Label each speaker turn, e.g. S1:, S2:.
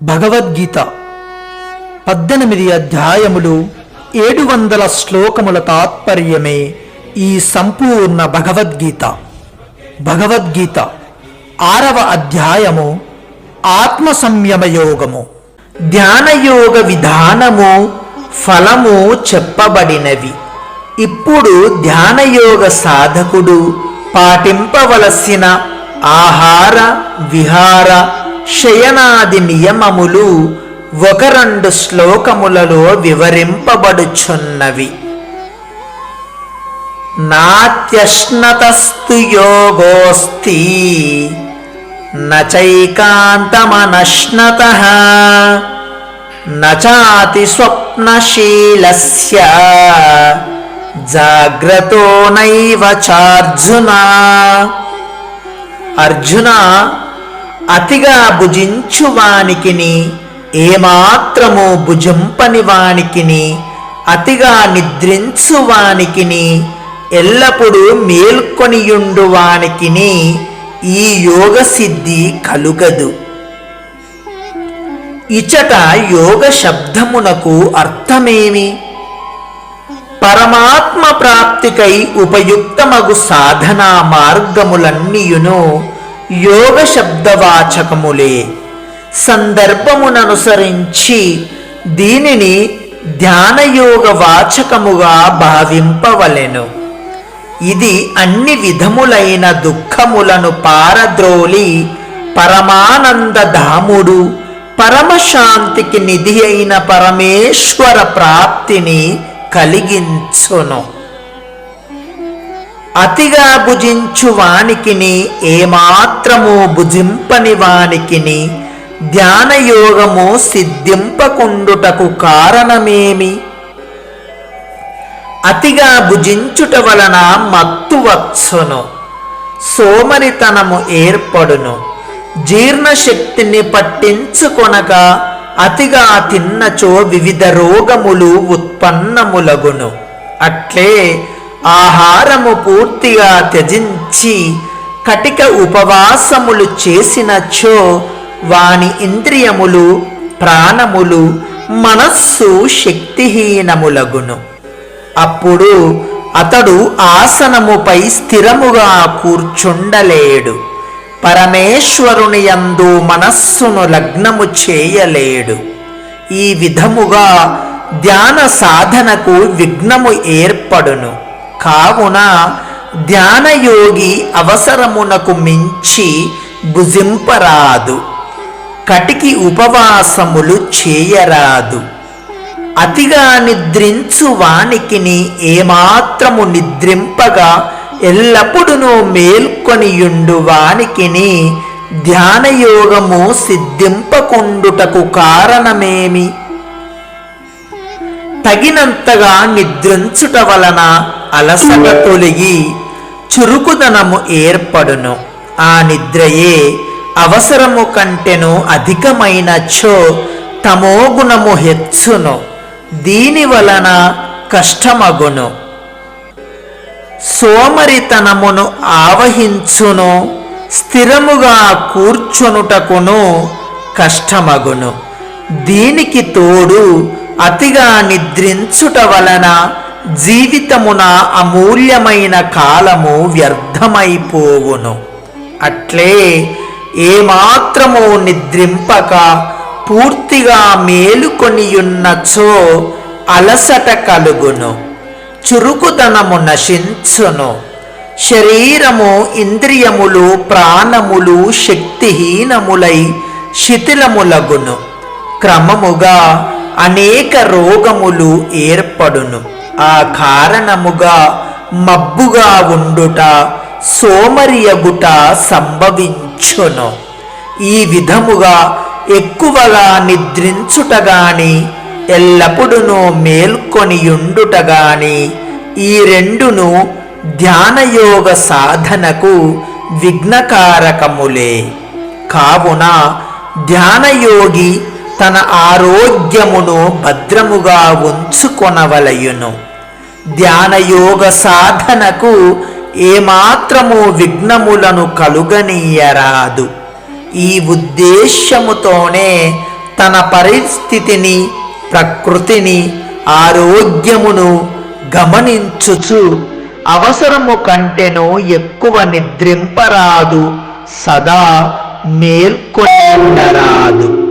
S1: భగవద్గీత 18 అధ్యాయములు 700 శ్లోకముల తాత్పర్యమే ఈ సంపూర్ణ భగవద్గీత. భగవద్గీత 6వ అధ్యాయము ఆత్మ సంయమ యోగము. ధ్యానయోగ విధానము ఫలము చెప్పబడినవి. ఇప్పుడు ధ్యానయోగ సాధకుడు పాటింపవలసిన ఆహార విహార శయనాది నియమములు 1-2 శ్లోకములలో వివరింపబడుచున్నవి. నాత్యశ్నతస్తు యోగోస్తి నచైకాంతమనశ్నతః నచాతి స్వప్నశీలస్య జాగ్రతో నైవ చార్జున. అర్జున, అతిగా భుజించువానికిని ఏమాత్రము భుజింపని వానికిని అతిగా నిద్రించువానికిని ఎల్లప్పుడూ మేల్కొనియుండువానికిని ఈ యోగ సిద్ధి కలుగదు. ఇచట యోగ శబ్దమునకు అర్థమేమి? పరమాత్మ ప్రాప్తికై ఉపయుక్తమగు సాధనా మార్గములన్నీయును యోగ శబ్దవాచకములే. సందర్భముననుసరించి దీనిని ధ్యానయోగ వాచకముగా భావింపవలెను. ఇది అన్ని విధములైన దుఃఖములను పారద్రోలి పరమానందధాముడు పరమశాంతికి నిధి అయిన పరమేశ్వర ప్రాప్తిని కలిగించును. అతిగా భుజించు వానికిని ఏమాత్రము భుజింపని వానికిని ధ్యానయోగము సిద్ధింపకుండుటకు కారణమేమి? అతిగా భుజించుట వలన మత్తు వచ్చును, సోమరితనము ఏర్పడును, జీర్ణశక్తిని పట్టించుకొనక అతిగా తిన్నచో వివిధ రోగములు ఉత్పన్నములగును. అట్లే ఆహారము పూర్తిగా త్యజించి కటిక ఉపవాసములు చేసినచో వాని ఇంద్రియములు, ప్రాణములు, మనస్సు శక్తిహీనములగును. అప్పుడు అతడు ఆసనముపై స్థిరముగా కూర్చుండలేడు, పరమేశ్వరుని యందు మనస్సును లగ్నము చేయలేడు. ఈ విధముగా ధ్యాన సాధనకు విఘ్నము ఏర్పడును. కావున ధ్యానయోగి అవసరమునకు మించి భుజింపరాదు, కటికి ఉపవాసములు చేయరాదు. అతిగా నిద్రించు వానికిని ఏమాత్రము నిద్రింపగా ఎల్లప్పుడూ మేల్కొనియుండు వానికిని ధ్యానయోగము సిద్ధింపకుండుటకు కారణమేమి? తగినంతగా నిద్రించుట వలన అలసట తొలగి చురుకుదనము ఏర్పడును. ఆ నిద్రయే అవసరము కంటెను అధికమైనచో తమోగుణము హెచ్చును, దీని వలన కష్టమగును. సోమరితనమును ఆవహించును, స్థిరముగా కూర్చొనుటకును కష్టమగును. దీనికి తోడు అతిగా నిద్రించుట వలన జీవితమున అమూల్యమైన కాలము వ్యర్థమైపోవును. అట్లే ఏమాత్రము నిద్రింపక పూర్తిగా మేలుకొనియున్నచో అలసట కలుగును, చురుకుదనము నశించును. శరీరము, ఇంద్రియములు, ప్రాణములు శక్తిహీనములై శిథిలములగును. క్రమముగా అనేక రోగములు ఏర్పడును. ఆ కారణముగా మబ్బుగా ఉండుట, సోమరియగుట సంభవించును. ఈ విధముగా ఎక్కువగా నిద్రించుట గాని ఎల్లప్పుడూ మేల్కొనియుండుట గాని ఈ రెండును ధ్యానయోగ సాధనకు విఘ్నకారకములే. కావున ధ్యానయోగి తన ఆరోగ్యమును భద్రముగా ఉంచుకొనవలయును. ధ్యానయోగ సాధనకు ఏమాత్రము విఘ్నములను కలుగనీయరాదు. ఈ ఉద్దేశ్యముతోనే తన పరిస్థితిని, ప్రకృతిని, ఆరోగ్యమును గమనించుచు అవసరము కంటెను ఎక్కువ నిద్రింపరాదు, సదా మేల్కొని ఉండరాదు.